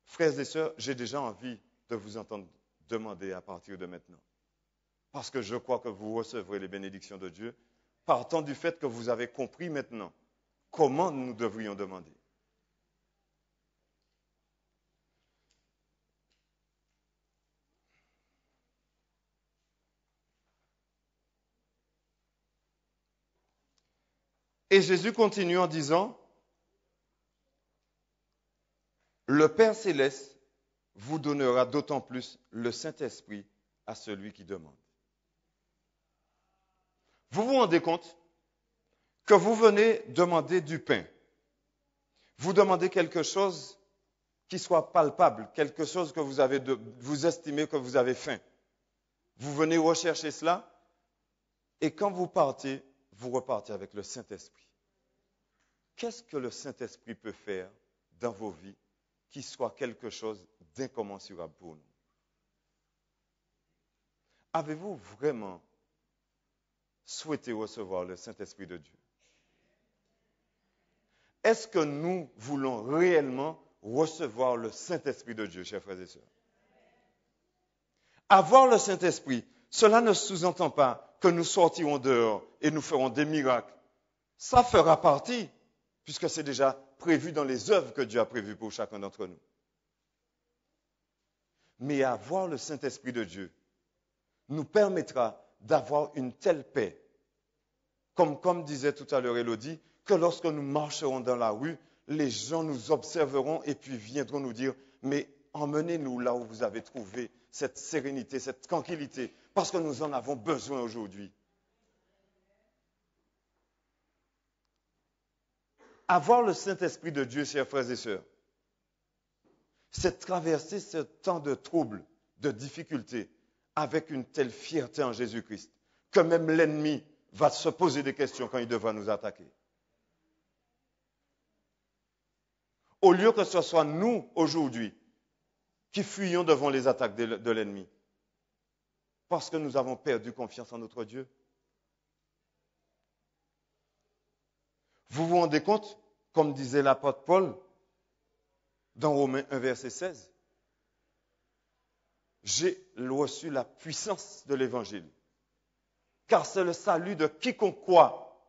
Frères et sœurs, j'ai déjà envie de vous entendre demander à partir de maintenant. parce que je crois que vous recevrez les bénédictions de Dieu, partant du fait que vous avez compris maintenant comment nous devrions demander. Et Jésus continue en disant, le Père céleste vous donnera d'autant plus le Saint-Esprit à celui qui demande. Vous vous rendez compte que vous venez demander du pain. Vous demandez quelque chose qui soit palpable, quelque chose que vous estimez que vous avez faim. Vous venez rechercher cela et quand vous partez, vous repartez avec le Saint-Esprit. Qu'est-ce que le Saint-Esprit peut faire dans vos vies qui soit quelque chose d'incommensurable pour nous? Avez-vous vraiment souhaité recevoir le Saint-Esprit de Dieu? Est-ce que nous voulons réellement recevoir le Saint-Esprit de Dieu, chers frères et sœurs? Avoir le Saint-Esprit, cela ne sous-entend pas que nous sortirons dehors et nous ferons des miracles. Ça fera partie, puisque c'est déjà prévu dans les œuvres que Dieu a prévues pour chacun d'entre nous. Mais avoir le Saint-Esprit de Dieu nous permettra d'avoir une telle paix, comme disait tout à l'heure Élodie, que lorsque nous marcherons dans la rue, les gens nous observeront et puis viendront nous dire, mais emmenez-nous là où vous avez trouvé cette sérénité, cette tranquillité, parce que nous en avons besoin aujourd'hui. Avoir le Saint-Esprit de Dieu, chers frères et sœurs, c'est traverser ce temps de troubles, de difficultés, avec une telle fierté en Jésus-Christ, que même l'ennemi va se poser des questions quand il devra nous attaquer. Au lieu que ce soit nous, aujourd'hui, qui fuyons devant les attaques de l'ennemi, parce que nous avons perdu confiance en notre Dieu. Vous vous rendez compte, comme disait l'apôtre Paul, dans Romains 1, verset 16, j'ai reçu la puissance de l'Évangile, car c'est le salut de quiconque croit.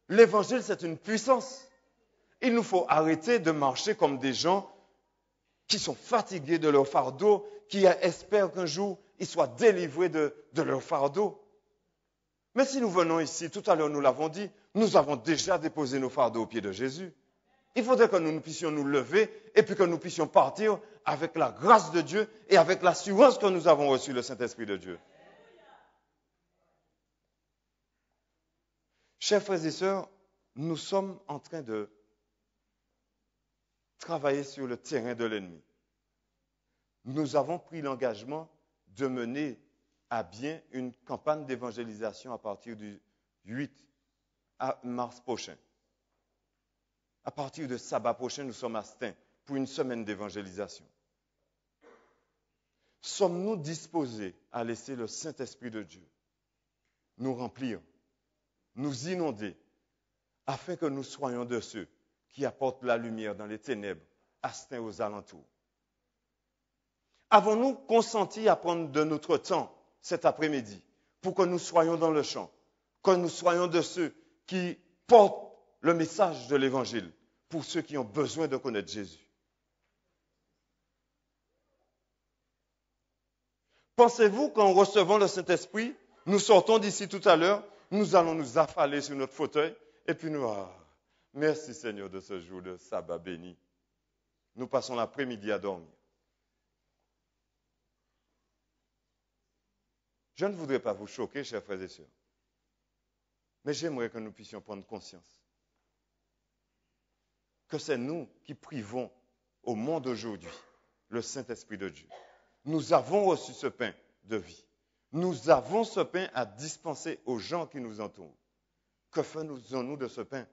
L'Évangile, c'est une puissance. Il nous faut arrêter de marcher comme des gens qui sont fatigués de leur fardeau, qui espèrent qu'un jour, ils soient délivrés de leur fardeau. Mais si nous venons ici, tout à l'heure nous l'avons dit, nous avons déjà déposé nos fardeaux aux pieds de Jésus. Il faudrait que nous puissions nous lever et puis que nous puissions partir avec la grâce de Dieu et avec l'assurance que nous avons reçu le Saint-Esprit de Dieu. Chers frères et sœurs, nous sommes en train de travailler sur le terrain de l'ennemi. Nous avons pris l'engagement de mener à bien une campagne d'évangélisation à partir du 8 mars prochain. À partir de sabbat prochain, nous sommes à Stein pour une semaine d'évangélisation. Sommes-nous disposés à laisser le Saint-Esprit de Dieu nous remplir, nous inonder, afin que nous soyons de ceux qui apportent la lumière dans les ténèbres, à Stein aux alentours? Avons-nous consenti à prendre de notre temps cet après-midi pour que nous soyons dans le champ, que nous soyons de ceux qui portent le message de l'Évangile pour ceux qui ont besoin de connaître Jésus? Pensez-vous qu'en recevant le Saint-Esprit, nous sortons d'ici tout à l'heure, nous allons nous affaler sur notre fauteuil et puis nous, merci Seigneur de ce jour de sabbat béni. Nous passons l'après-midi à dormir. Je ne voudrais pas vous choquer, chers frères et sœurs, mais j'aimerais que nous puissions prendre conscience que c'est nous qui privons au monde aujourd'hui le Saint-Esprit de Dieu. Nous avons reçu ce pain de vie. Nous avons ce pain à dispenser aux gens qui nous entourent. Que faisons-nous de ce pain?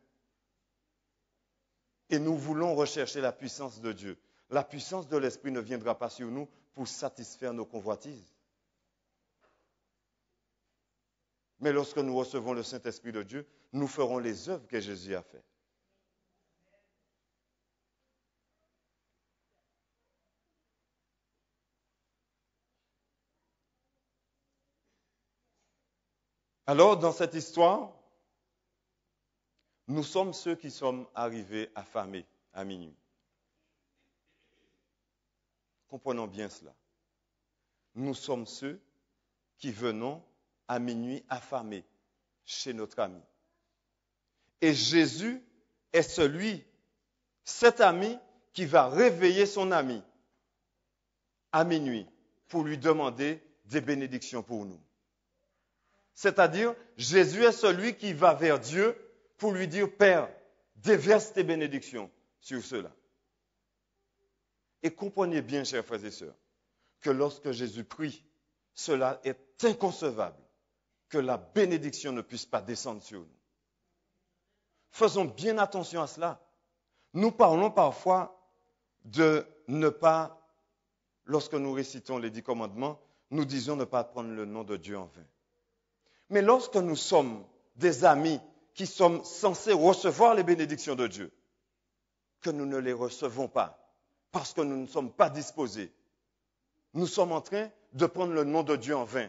Et nous voulons rechercher la puissance de Dieu. La puissance de l'Esprit ne viendra pas sur nous pour satisfaire nos convoitises. Mais lorsque nous recevons le Saint-Esprit de Dieu, nous ferons les œuvres que Jésus a faites. Alors, dans cette histoire, nous sommes ceux qui sommes arrivés affamés à minuit. Comprenons bien cela. Nous sommes ceux qui venons à minuit affamés chez notre ami. Et Jésus est cet ami qui va réveiller son ami à minuit pour lui demander des bénédictions pour nous. C'est-à-dire, Jésus est celui qui va vers Dieu pour lui dire, Père, déverse tes bénédictions sur cela. Et comprenez bien, chers frères et sœurs, que lorsque Jésus prie, cela est inconcevable que la bénédiction ne puisse pas descendre sur nous. Faisons bien attention à cela. Nous parlons parfois de ne pas, lorsque nous récitons les 10 commandements, nous disons ne pas prendre le nom de Dieu en vain. Mais lorsque nous sommes des amis qui sommes censés recevoir les bénédictions de Dieu, que nous ne les recevons pas parce que nous ne sommes pas disposés, nous sommes en train de prendre le nom de Dieu en vain.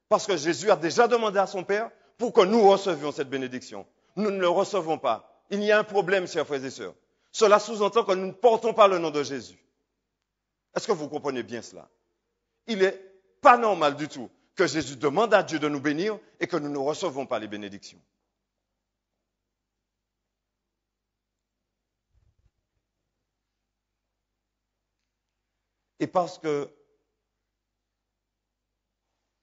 Parce que Jésus a déjà demandé à son Père pour que nous recevions cette bénédiction. Nous ne le recevons pas. Il y a un problème, chers frères et sœurs. Cela sous-entend que nous ne portons pas le nom de Jésus. Est-ce que vous comprenez bien cela? Il n'est pas normal du tout que Jésus demande à Dieu de nous bénir et que nous ne recevons pas les bénédictions. Et parce que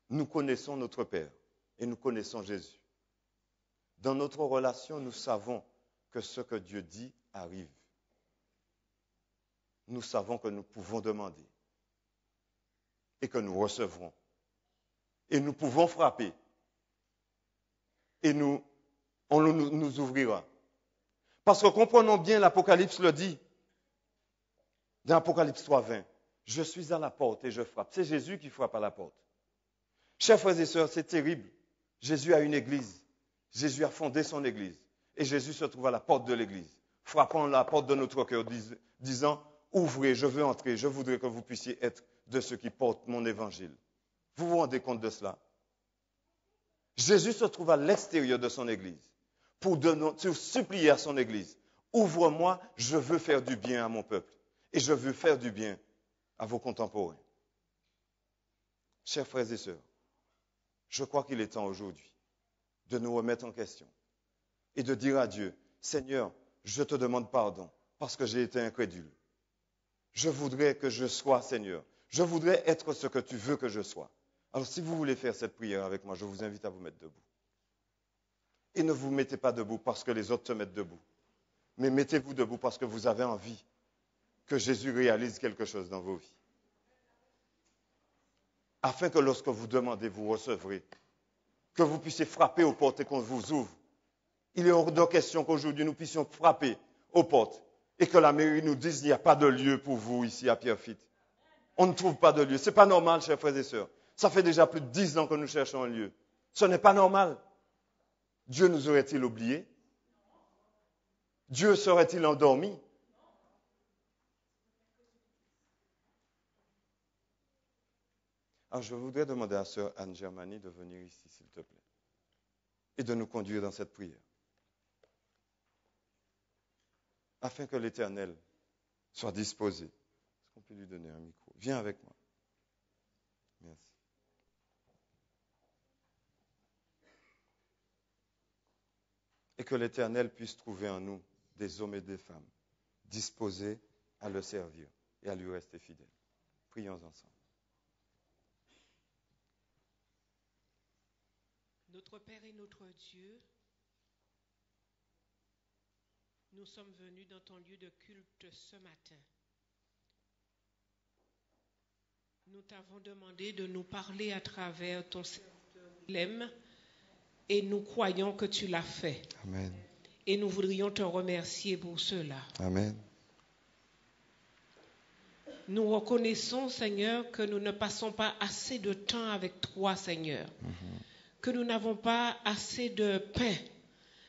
nous connaissons notre Père et nous connaissons Jésus, dans notre relation, nous savons que ce que Dieu dit arrive. Nous savons que nous pouvons demander et que nous recevrons. Et nous pouvons frapper. Et on nous ouvrira. Parce que comprenons bien, l'Apocalypse le dit, dans Apocalypse 3:20, je suis à la porte et je frappe. C'est Jésus qui frappe à la porte. Chers frères et sœurs, c'est terrible. Jésus a une église. Jésus a fondé son église. Et Jésus se trouve à la porte de l'église, frappant la porte de notre cœur, disant, ouvrez, je veux entrer, je voudrais que vous puissiez être de ceux qui portent mon évangile. Vous vous rendez compte de cela? Jésus se trouve à l'extérieur de son église pour supplier à son église, ouvre-moi, je veux faire du bien à mon peuple et je veux faire du bien à vos contemporains. Chers frères et sœurs, je crois qu'il est temps aujourd'hui de nous remettre en question et de dire à Dieu, Seigneur, je te demande pardon parce que j'ai été incrédule. Je voudrais que je sois, Seigneur, je voudrais être ce que tu veux que je sois. Alors si vous voulez faire cette prière avec moi, je vous invite à vous mettre debout. Et ne vous mettez pas debout parce que les autres se mettent debout, mais mettez-vous debout parce que vous avez envie que Jésus réalise quelque chose dans vos vies. Afin que lorsque vous demandez, vous recevrez. Que vous puissiez frapper aux portes et qu'on vous ouvre. Il est hors de question qu'aujourd'hui nous puissions frapper aux portes et que la mairie nous dise qu'il n'y a pas de lieu pour vous ici à Pierrefitte. On ne trouve pas de lieu. Ce n'est pas normal, chers frères et sœurs. Ça fait déjà plus de 10 ans que nous cherchons un lieu. Ce n'est pas normal. Dieu nous aurait-il oubliés? Dieu serait-il endormi? Alors, je voudrais demander à sœur Anne Germani de venir ici, s'il te plaît, et de nous conduire dans cette prière, afin que l'Éternel soit disposé. Est-ce qu'on peut lui donner un micro? Viens avec moi. Merci. Et que l'Éternel puisse trouver en nous des hommes et des femmes disposés à le servir et à lui rester fidèles. Prions ensemble. Notre Père et notre Dieu, nous sommes venus dans ton lieu de culte ce matin. Nous t'avons demandé de nous parler à travers ton serviteur Willem et nous croyons que tu l'as fait. Amen. Et nous voudrions te remercier pour cela. Amen. Nous reconnaissons, Seigneur, que nous ne passons pas assez de temps avec toi, Seigneur. Que nous n'avons pas assez de pain,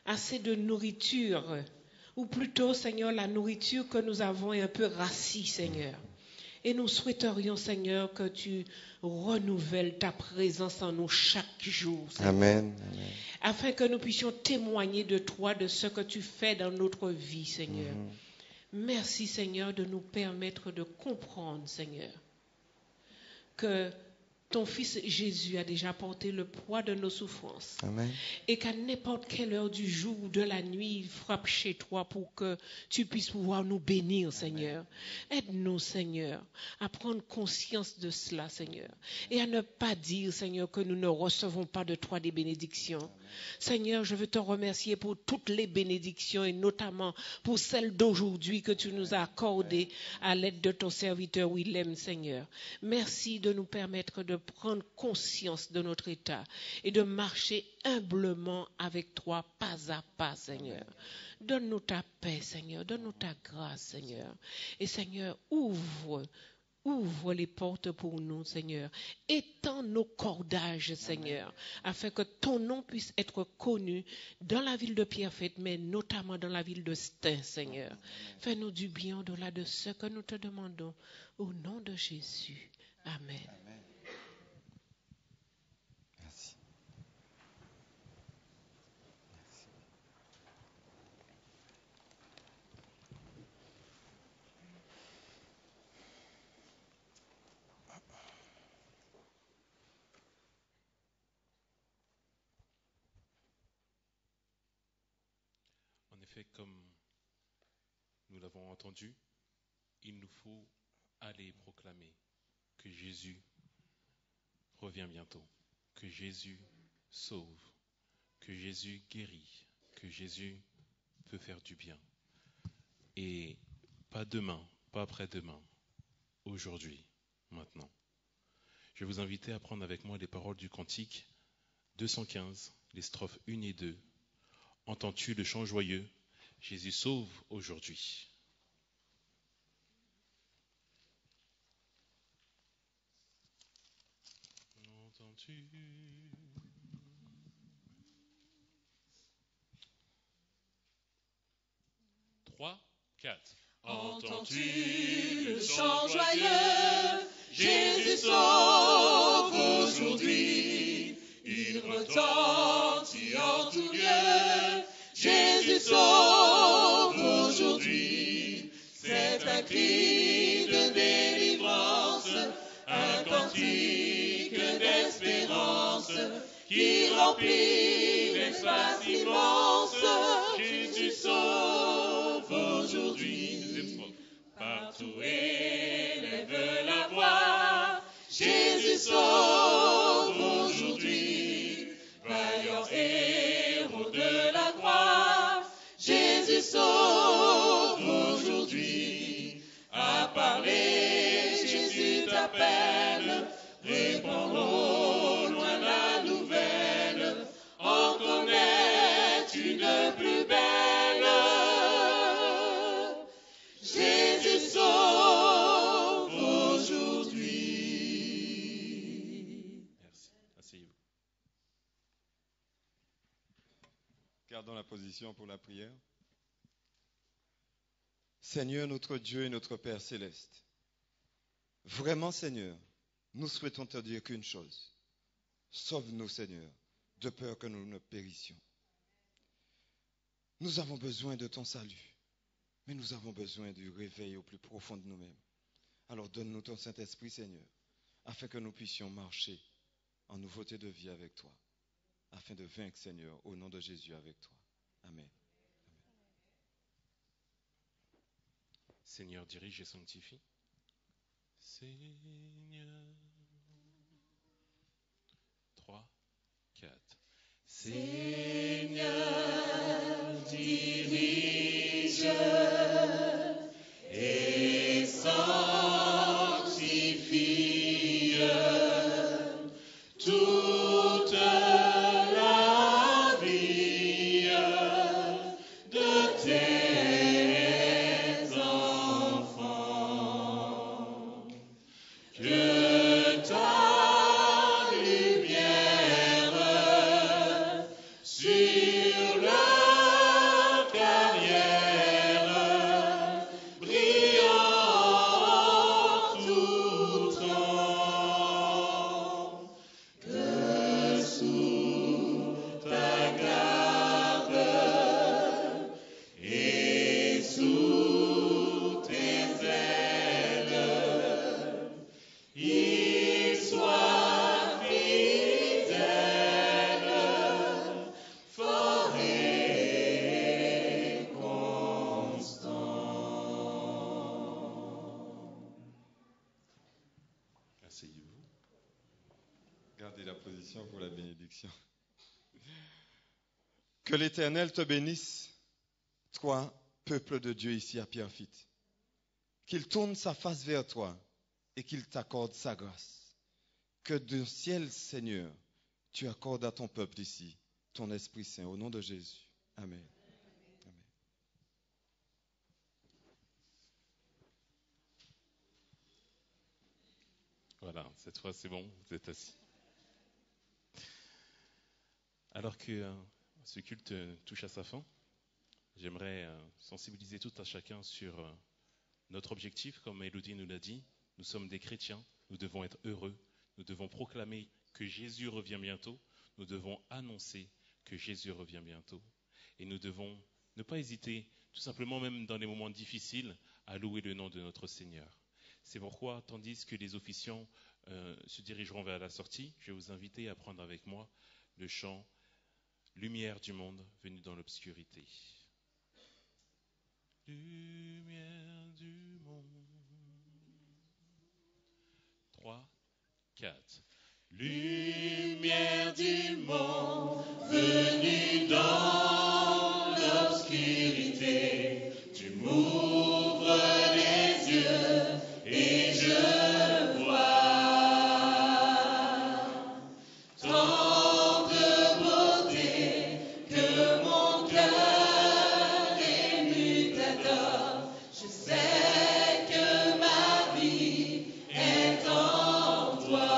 assez de nourriture, ou plutôt, Seigneur, la nourriture que nous avons est un peu rassie, Seigneur. Et nous souhaiterions, Seigneur, que tu renouvelles ta présence en nous chaque jour, Seigneur, Amen. Amen. afin que nous puissions témoigner de toi, de ce que tu fais dans notre vie, Seigneur. Merci, Seigneur, de nous permettre de comprendre, Seigneur, que ton Fils Jésus a déjà porté le poids de nos souffrances. Amen. Et qu'à n'importe quelle heure du jour ou de la nuit, il frappe chez toi pour que tu puisses pouvoir nous bénir, Seigneur. Aide-nous, Seigneur, à prendre conscience de cela, Seigneur. Et à ne pas dire, Seigneur, que nous ne recevons pas de toi des bénédictions. Seigneur, je veux te remercier pour toutes les bénédictions et notamment pour celles d'aujourd'hui que tu nous as accordées à l'aide de ton serviteur Willem, Seigneur. Merci de nous permettre de prendre conscience de notre état et de marcher humblement avec toi, pas à pas, Seigneur. Donne-nous ta paix, Seigneur. Donne-nous ta grâce, Seigneur. Et Seigneur, ouvre les portes pour nous, Seigneur. Étends nos cordages, Seigneur, afin que ton nom puisse être connu dans la ville de Pierrefitte, mais notamment dans la ville de Stein, Seigneur. Fais-nous du bien au-delà de ce que nous te demandons. Au nom de Jésus. Amen. Merci. En effet, comme nous l'avons entendu, il nous faut aller proclamer que Jésus revient bientôt, que Jésus sauve, que Jésus guérit, que Jésus peut faire du bien. Et pas demain, pas après-demain, aujourd'hui, maintenant. Je vais vous inviter à prendre avec moi les paroles du cantique 215, les strophes 1 et 2. Entends-tu le chant joyeux? Jésus sauve aujourd'hui. Entends-tu? 3, 4. Entends-tu le chant joyeux? Jésus sauve aujourd'hui. Il retentit en tout lieu. Jésus sauve aujourd'hui. C'est un cri de délivrance, un cantique d'espérance qui remplit l'espace immense. Jésus sauve aujourd'hui. Partout élève la voix. Jésus sauve aujourd'hui. Vaillant héros de la croix. Jésus sauve aujourd'hui. À parler, Jésus t'appelle. Répands au loin la nouvelle. En connaît une plus belle. Jésus sauve aujourd'hui. Merci. Asseyez-vous. Gardons la position pour la prière. Seigneur, notre Dieu et notre Père céleste, vraiment, Seigneur, nous souhaitons te dire qu'une chose. Sauve-nous, Seigneur, de peur que nous ne périssions. Nous avons besoin de ton salut, mais nous avons besoin du réveil au plus profond de nous-mêmes. Alors donne-nous ton Saint-Esprit, Seigneur, afin que nous puissions marcher en nouveauté de vie avec toi, afin de vaincre, Seigneur, au nom de Jésus avec toi. Amen. Seigneur, dirige et sanctifie. Seigneur. 3, 4. Seigneur, dirige et sanctifie toute la vie de tes enfants. Que ta lumière sur Gardez la position pour la bénédiction. Que l'Éternel te bénisse, toi, peuple de Dieu ici à Pierrefitte. Qu'il tourne sa face vers toi et qu'il t'accorde sa grâce. Que du ciel, Seigneur, tu accordes à ton peuple ici ton Esprit Saint. Au nom de Jésus. Amen. Amen. Voilà, cette fois c'est bon, vous êtes assis. Alors que ce culte touche à sa fin, j'aimerais sensibiliser tout un chacun sur notre objectif, comme Élodie nous l'a dit. Nous sommes des chrétiens, nous devons être heureux, nous devons proclamer que Jésus revient bientôt, nous devons annoncer que Jésus revient bientôt. Et nous devons ne pas hésiter, tout simplement même dans les moments difficiles, à louer le nom de notre Seigneur. C'est pourquoi, tandis que les officiants se dirigeront vers la sortie, je vais vous inviter à prendre avec moi le chant « Lumière du monde venue dans l'obscurité ». Lumière du monde. 3, 4. Lumière du monde, venue dans l'obscurité, tu m'ouvres les yeux et je vois tant de beauté que mon cœur ému t'adore. Je sais que ma vie est en toi.